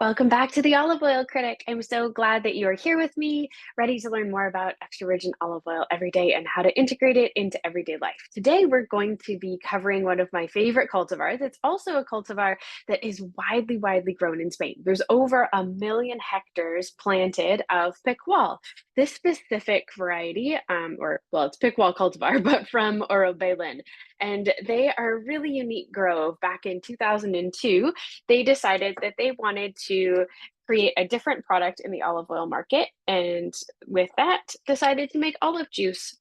Welcome back to the Olive Oil Critic. I'm so glad that you are here with me, ready to learn more about extra virgin olive oil every day and how to integrate it into everyday life. Today, we're going to be covering one of my favorite cultivars. It's also a cultivar that is widely grown in Spain. There's over 1 million hectares planted of Picual. This specific variety, it's Picual cultivar, but from Bailen. And they are a really unique grove. Back in 2002, they decided that they wanted to create a different product in the olive oil market, and with that decided to make olive juice.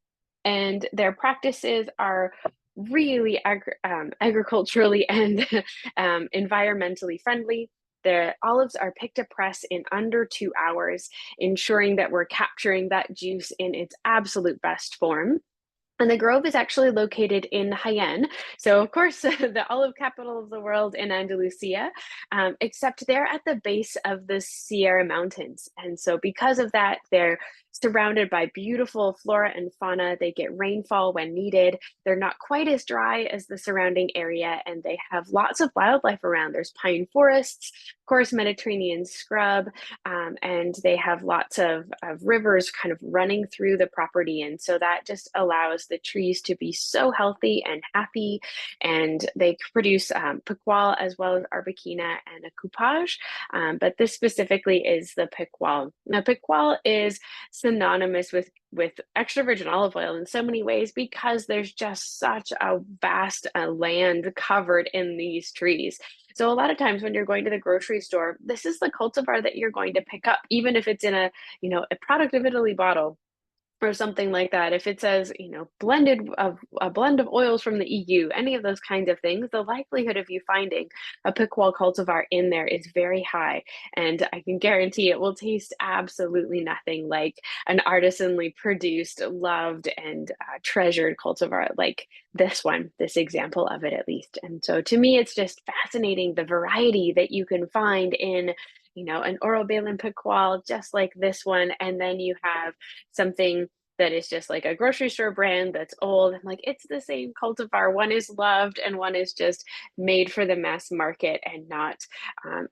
And their practices are really agriculturally and environmentally friendly. The olives are picked to press in under 2 hours, ensuring that we're capturing that juice in its absolute best form. And the grove is actually located in Jaén. So, of course, the olive capital of the world in Andalusia, except they're at the base of the Sierra Mountains. And so, because of that, they're surrounded by beautiful flora and fauna. They get rainfall when needed. They're not quite as dry as the surrounding area, and they have lots of wildlife around. There's pine forests, of course, Mediterranean scrub, and they have lots of rivers kind of running through the property. And so that just allows the trees to be so healthy and happy. And they produce picual as well as arbequina and a coupage. But this specifically is the picual. Now, picual is synonymous with extra virgin olive oil in so many ways because there's just such a vast land covered in these trees. So a lot of times when you're going to the grocery store, this is the cultivar that you're going to pick up, even if it's in a product of Italy bottle or something like that. If it says, blended of a blend of oils from the EU, any of those kinds of things, the likelihood of you finding a Picual cultivar in there is very high. And I can guarantee it will taste absolutely nothing like an artisanally produced, loved, and treasured cultivar like this one, this example of it at least. And so to me, it's just fascinating the variety that you can find in an Bailen Picual just like this one, and then you have something that is just like a grocery store brand that's old. I'm like, it's the same cultivar. One is loved and one is just made for the mass market and not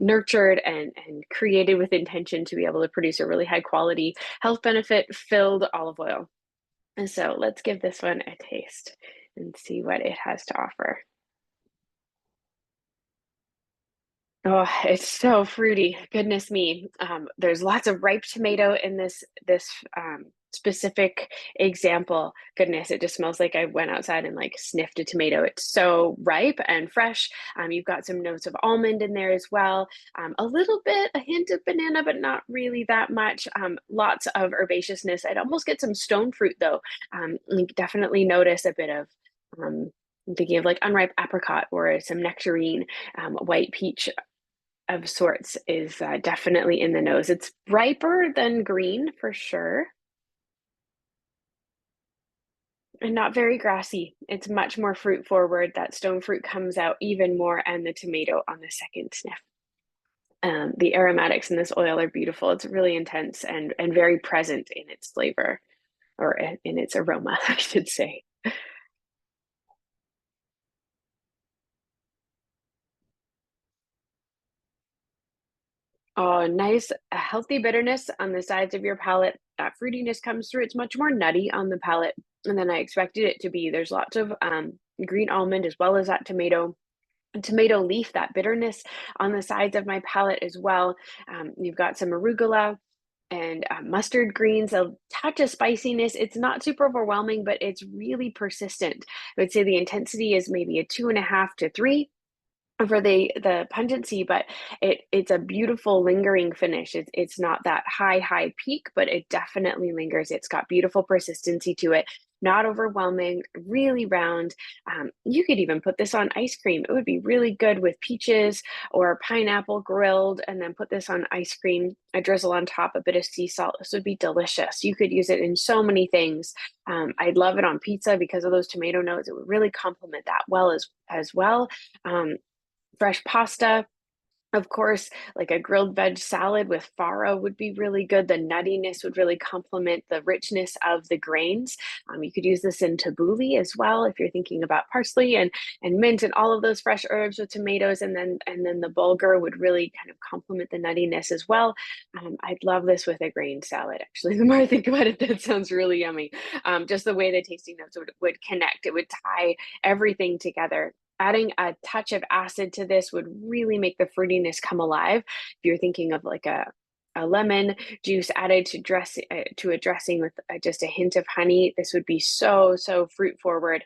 nurtured and created with intention to be able to produce a really high quality, health benefit filled olive oil. And so let's give this one a taste and see what it has to offer. Oh, it's so fruity. Goodness me. There's lots of ripe tomato in this specific example. Goodness, it just smells like I went outside and like sniffed a tomato. It's so ripe and fresh. You've got some notes of almond in there as well. A little bit, a hint of banana, but not really that much. Lots of herbaceousness. I'd almost get some stone fruit though. You definitely notice a bit of I'm thinking of like unripe apricot or some nectarine, white peach of sorts is definitely in the nose. It's riper than green for sure, and not very grassy. It's much more fruit forward. That stone fruit comes out even more, and the tomato on the second sniff. The aromatics in this oil are beautiful. It's really intense and very present in its flavor or in its aroma, I should say. Oh, nice, a healthy bitterness on the sides of your palate. That fruitiness comes through. It's much more nutty on the palate than I expected it to be. There's lots of green almond as well as that tomato leaf, that bitterness on the sides of my palate as well. You've got some arugula and mustard greens, a touch of spiciness. It's not super overwhelming, but it's really persistent. I would say the intensity is maybe a 2.5 to 3 for the pungency, but it's a beautiful lingering finish. It's not that high peak, but it definitely lingers. It's got beautiful persistency to it, not overwhelming, really round. You could even put this on ice cream. It would be really good with peaches or pineapple grilled, and then put this on ice cream, a drizzle on top, a bit of sea salt. This would be delicious. You could use it in so many things. I'd love it on pizza because of those tomato notes. It would really complement that well as well. Fresh pasta. Of course, like a grilled veg salad with farro would be really good. The nuttiness would really complement the richness of the grains. You could use this in tabbouleh as well if you're thinking about parsley and mint and all of those fresh herbs with tomatoes, and then the bulgur would really kind of complement the nuttiness as well. I'd love this with a grain salad. Actually, the more I think about it, that sounds really yummy. Just the way the tasting notes would connect, it would tie everything together. Adding a touch of acid to this would really make the fruitiness come alive. If you're thinking of like a lemon juice added to a dressing with just a hint of honey, this would be so fruit forward.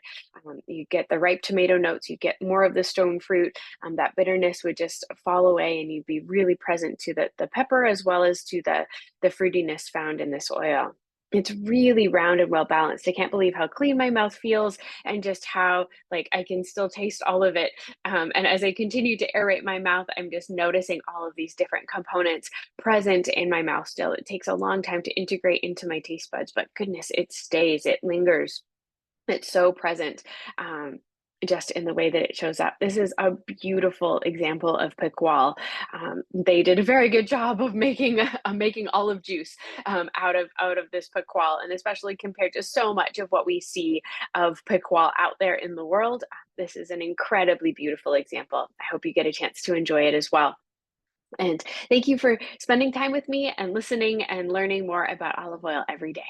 You get the ripe tomato notes, you get more of the stone fruit. That bitterness would just fall away, and you'd be really present to the pepper as well as to the fruitiness found in this oil. It's really round and well balanced. I can't believe how clean my mouth feels and just how like I can still taste all of it. And as I continue to aerate my mouth, I'm just noticing all of these different components present in my mouth still. It takes a long time to integrate into my taste buds, but goodness, it stays, it lingers. It's so present, just in the way that it shows up. This is a beautiful example of Picual. They did a very good job of making olive juice out of this Picual, and especially compared to so much of what we see of Picual out there in the world. This is an incredibly beautiful example. I hope you get a chance to enjoy it as well. And thank you for spending time with me and listening and learning more about olive oil every day.